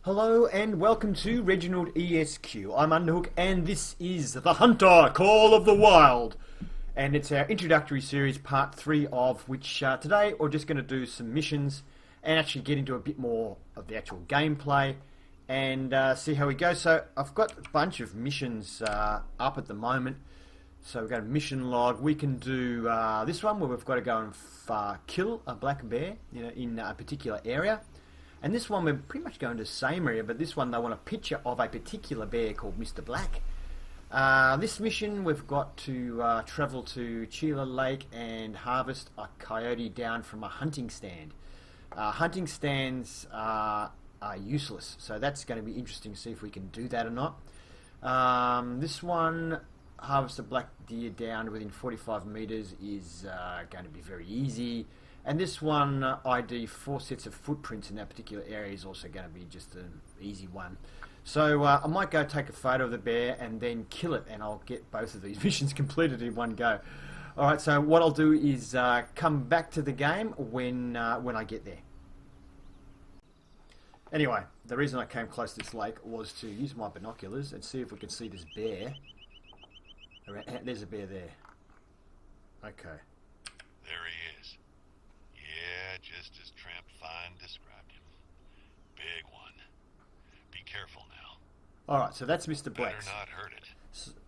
Hello and welcome to Reginaldesq. I'm Underhook and this is The Hunter Call of the Wild. And it's our introductory series, part 3 of which today we're just going to do some missions and actually get into a bit more of the actual gameplay and see how we go. So I've got a bunch of missions up at the moment. So we've got a mission log. We can do this one where we've got to go and kill a black bear in a particular area. And this one we're pretty much going to the same area, but this one they want a picture of a particular bear called Mr. Black. This mission we've got to travel to Chila Lake and harvest a coyote down from a hunting stand. Hunting stands are useless, so that's going to be interesting to see if we can do that or not. This one, harvest a black deer down within 45 meters, is going to be very easy. And this one, ID 4 sets of footprints in that particular area, is also going to be just an easy one. So I might go take a photo of the bear and then kill it, and I'll get both of these missions completed in one go. Alright, so what I'll do is come back to the game when I get there. Anyway, the reason I came close to this lake was to use my binoculars and see if we can see this bear. There's a bear there. Okay. There he is. Yeah, just as Tramp Fine described him. Big one. Be careful now. Alright, so that's Mr. Black. Better not hurt it.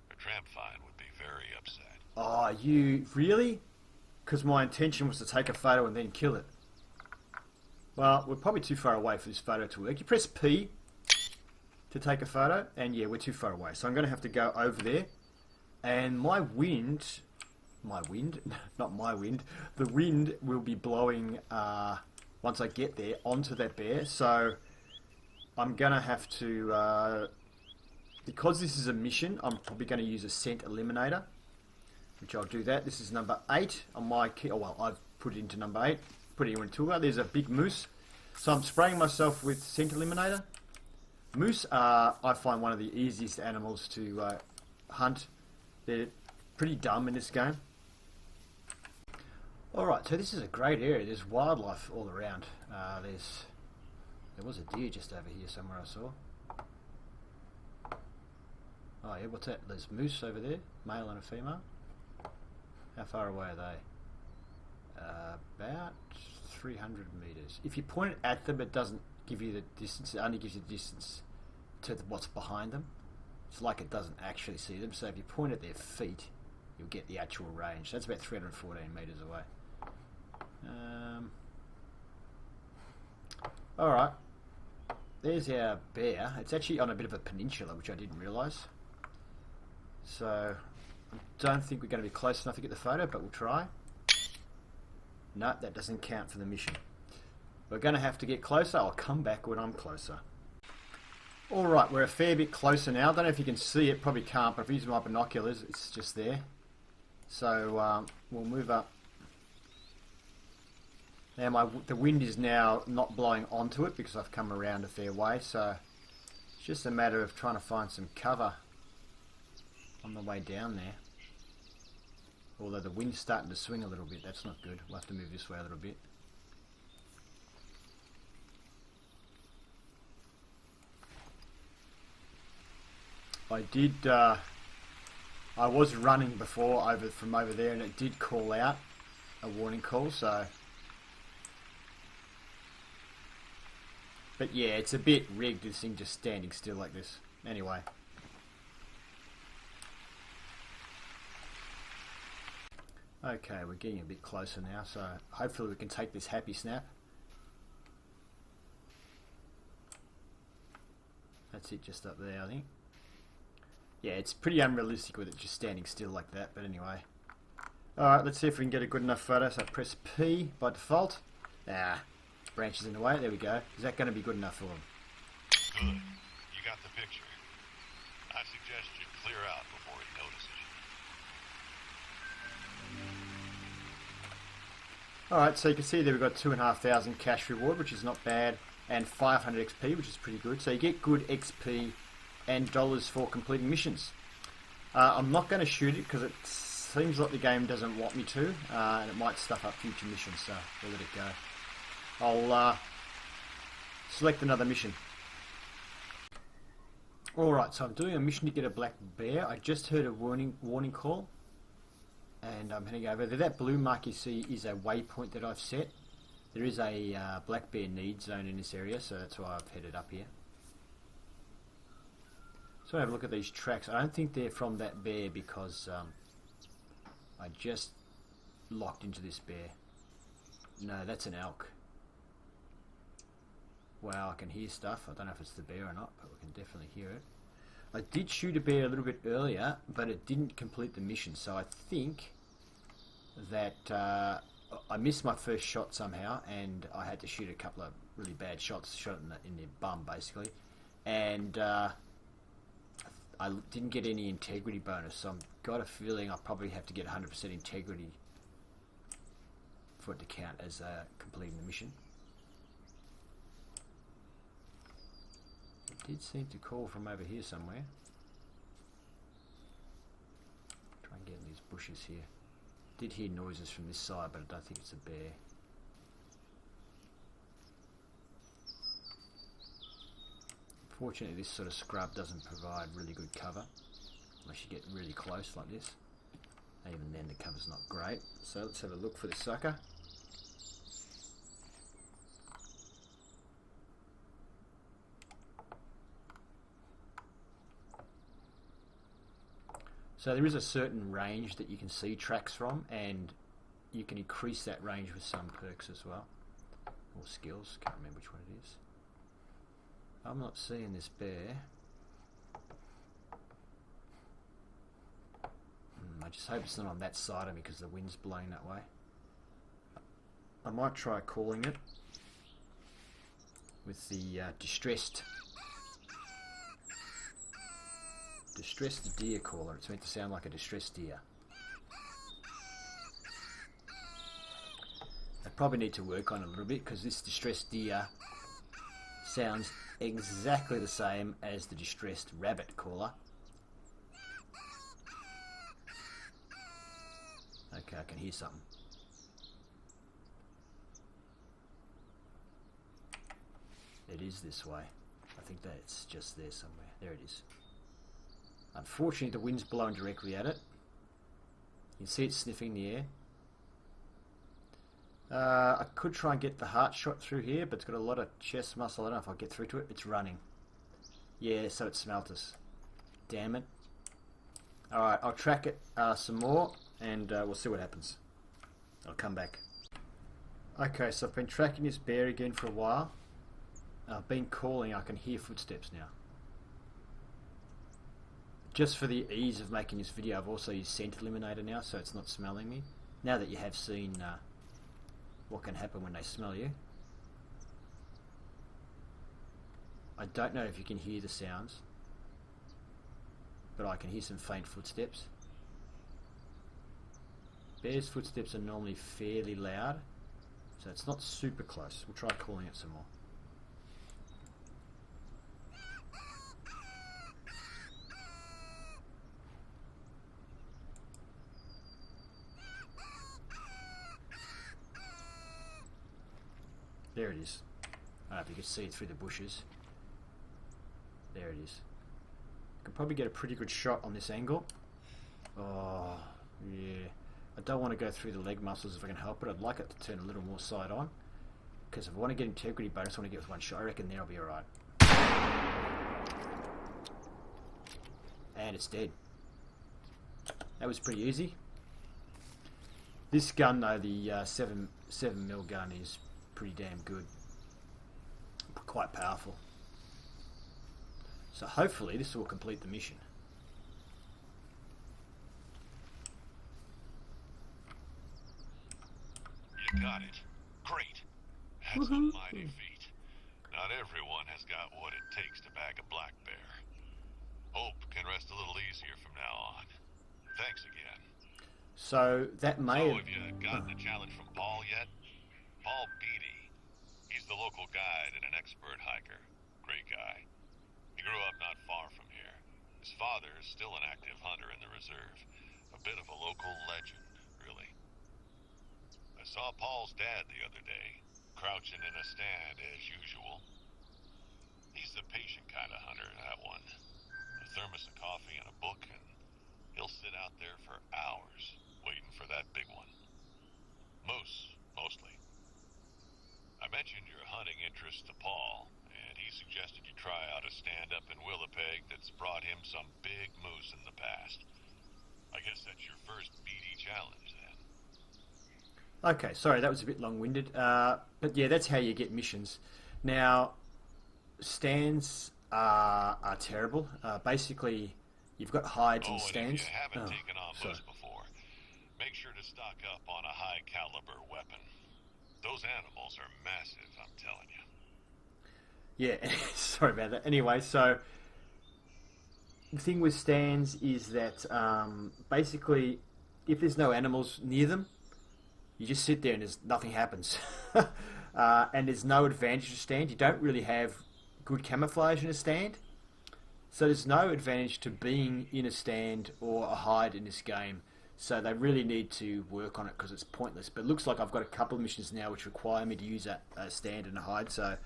Or Tramp Fine would be very upset. Oh, you... really? Because my intention was to take a photo and then kill it. Well, we're probably too far away for this photo to work. You press P to take a photo, and yeah, we're too far away. So I'm going to have to go over there. And my wind... not my wind, the wind will be blowing once I get there onto that bear, so I'm gonna have to because this is a mission, I'm probably going to use a scent eliminator, which I'll do that. This is number 8 on my key. Oh well, I've put it into number 8, put it in toolbar. There's a big moose, so I'm spraying myself with scent eliminator. Moose are, I find, one of the easiest animals to hunt. They're pretty dumb in this game. Alright, so this is a great area. There's wildlife all around. There was a deer just over here somewhere I saw. Oh yeah, what's that? There's moose over there, male and a female. How far away are they? About 300 meters. If you point it at them, it doesn't give you the distance. It only gives you the distance to what's behind them. It's like it doesn't actually see them. So if you point at their feet, you'll get the actual range. That's about 314 meters away. Alright, there's our bear. It's actually on a bit of a peninsula, which I didn't realise. So, I don't think we're going to be close enough to get the photo, but we'll try. No, that doesn't count for the mission. We're going to have to get closer. I'll come back when I'm closer. Alright, we're a fair bit closer now. I don't know if you can see it, probably can't, but if I use my binoculars, it's just there. So, we'll move up. Now the wind is now not blowing onto it because I've come around a fair way, so it's just a matter of trying to find some cover on the way down there. Although the wind's starting to swing a little bit, that's not good. We'll have to move this way a little bit. I was running before from over there and it did call out a warning call, so... But yeah, it's a bit rigged, this thing just standing still like this. Anyway. Okay, we're getting a bit closer now, so hopefully we can take this happy snap. That's it just up there, I think. Yeah, it's pretty unrealistic with it just standing still like that, but anyway. Alright, let's see if we can get a good enough photo. So I press P by default. Branches in the way, there we go. Is that going to be good enough for him? Good. You got the picture. I suggest you clear out before he notices you. Alright, so you can see there we've got 2,500 cash reward, which is not bad, and 500 XP, which is pretty good. So you get good XP and dollars for completing missions. I'm not going to shoot it because it seems like the game doesn't want me to, and it might stuff up future missions, so we'll let it go. I'll select another mission. Alright, so I'm doing a mission to get a black bear. I just heard a warning call, and I'm heading over there. That blue mark you see is a waypoint that I've set. There is a black bear need zone in this area, so that's why I've headed up here. So I have a look at these tracks. I don't think they're from that bear because I just locked into this bear. No, that's an elk. Wow, I can hear stuff. I don't know if it's the bear or not, but we can definitely hear it. I did shoot a bear a little bit earlier, but it didn't complete the mission, so I think that I missed my first shot somehow, and I had to shoot a couple of really bad shots, shot it in their bum, basically. And I didn't get any integrity bonus, so I've got a feeling I'll probably have to get 100% integrity for it to count as completing the mission. It did seem to call from over here somewhere. Try and get in these bushes here. Did hear noises from this side, but I don't think it's a bear. Fortunately, this sort of scrub doesn't provide really good cover unless you get really close like this. And even then, the cover's not great. So let's have a look for the sucker. So there is a certain range that you can see tracks from, and you can increase that range with some perks as well, or skills. Can't remember which one it is. I'm not seeing this bear. I just hope it's not on that side of me because the wind's blowing that way. I might try calling it with the distressed deer caller. It's meant to sound like a distressed deer. I probably need to work on it a little bit because this distressed deer sounds exactly the same as the distressed rabbit caller. Okay, I can hear something. It is this way. I think that's just there somewhere. There it is. Unfortunately, the wind's blowing directly at it. You can see it sniffing the air. I could try and get the heart shot through here, but it's got a lot of chest muscle. I don't know if I'll get through to it. It's running. Yeah, so it smelt us. Damn it. Alright, I'll track it some more, and we'll see what happens. I'll come back. Okay, so I've been tracking this bear again for a while. I've been calling. I can hear footsteps now. Just for the ease of making this video, I've also used scent eliminator now, so it's not smelling me. Now that you have seen what can happen when they smell you. I don't know if you can hear the sounds, but I can hear some faint footsteps. Bear's footsteps are normally fairly loud, so it's not super close. We'll try calling it some more. There it is. I don't know if you can see it through the bushes. There it is. I can probably get a pretty good shot on this angle. Oh, yeah. I don't want to go through the leg muscles if I can help it. I'd like it to turn a little more side on. Because if I want to get integrity bonus, I want to get with one shot. I reckon there I'll be alright. And it's dead. That was pretty easy. This gun though, the 7mm gun, is pretty damn good. Quite powerful. So hopefully this will complete the mission. You got it. Great. That's a mighty feat. Not everyone has got what it takes to bag a black bear. Hope can rest a little easier from now on. Thanks again. So that may have you gotten the challenge from Paul yet? Paul Beatty. He's the local guide and an expert hiker. Great guy. He grew up not far from here. His father is still an active hunter in the reserve. A bit of a local legend, really. I saw Paul's dad the other day, crouching in a stand as usual. He's the patient kind of hunter, that one. a stand up in Willowpeg that's brought him some big moose in the past. I guess that's your first beady challenge then. Okay, sorry, that was a bit long-winded. But yeah, that's how you get missions. Now, stands are terrible. Basically, you've got hides and stands. And if you haven't taken on moose before, make sure to stock up on a high-caliber weapon. Those animals are massive, I'm telling you. Yeah, sorry about that. Anyway, so the thing with stands is that basically, if there's no animals near them, you just sit there and nothing happens. And there's no advantage to stand. You don't really have good camouflage in a stand. So there's no advantage to being in a stand or a hide in this game. So they really need to work on it because it's pointless. But it looks like I've got a couple of missions now which require me to use a stand and a hide. So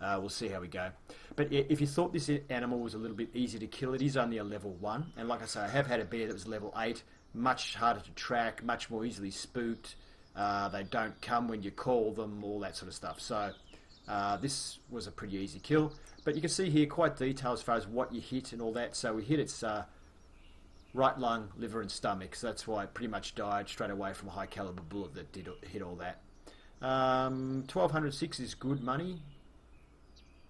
we'll see how we go. But if you thought this animal was a little bit easy to kill, it is only a level 1. And like I say, I have had a bear that was level 8. Much harder to track, much more easily spooked. They don't come when you call them, all that sort of stuff. So this was a pretty easy kill. But you can see here quite detailed as far as what you hit and all that. So we hit its right lung, liver and stomach. So that's why it pretty much died straight away from a high caliber bullet that did hit all that. 1206 is good money.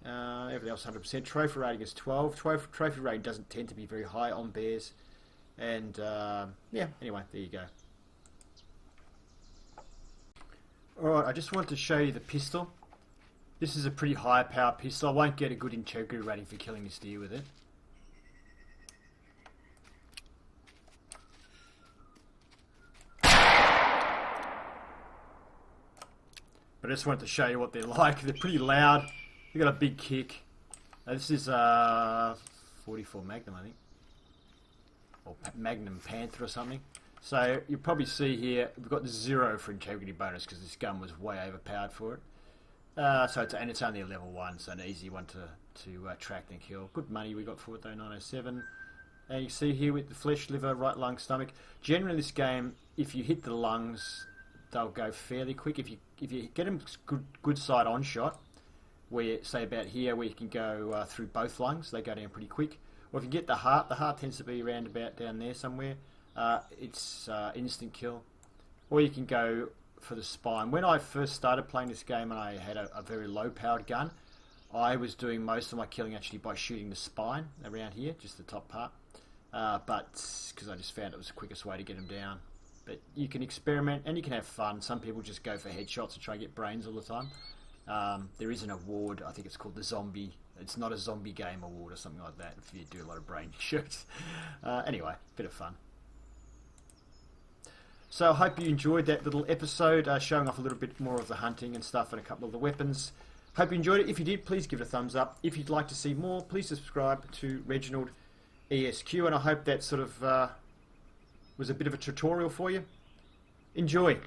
Everything else 100%. Trophy rating is 12. Trophy rating doesn't tend to be very high on bears. And yeah, anyway, there you go. Alright, I just wanted to show you the pistol. This is a pretty high power pistol. I won't get a good integrity rating for killing this deer with it. But I just wanted to show you what they're like. They're pretty loud. They've got a big kick. This is 44 Magnum, I think. Or Magnum Panther or something. So you'll probably see here, we've got 0 for integrity bonus because this gun was way overpowered for it. And it's only a level 1, so an easy one to track and kill. Good money we got for it though, 907. And you see here with the flesh, liver, right lung, stomach. Generally in this game, if you hit the lungs, they'll go fairly quick. If you get them good side on shot, where say about here where you can go through both lungs, they go down pretty quick. Or if you get the heart tends to be around about down there somewhere. It's instant kill. Or you can go for the spine. When I first started playing this game and I had a very low powered gun, I was doing most of my killing actually by shooting the spine around here, just the top part. But because I just found it was the quickest way to get them down. But you can experiment and you can have fun. Some people just go for headshots and try to get brains all the time. There is an award, I think it's called the Zombie. It's not a zombie game award or something like that if you do a lot of brain shoots. Anyway, bit of fun. So I hope you enjoyed that little episode showing off a little bit more of the hunting and stuff and a couple of the weapons. Hope you enjoyed it. If you did, please give it a thumbs up. If you'd like to see more, please subscribe to Reginaldesq, and I hope that sort of was a bit of a tutorial for you. Enjoy!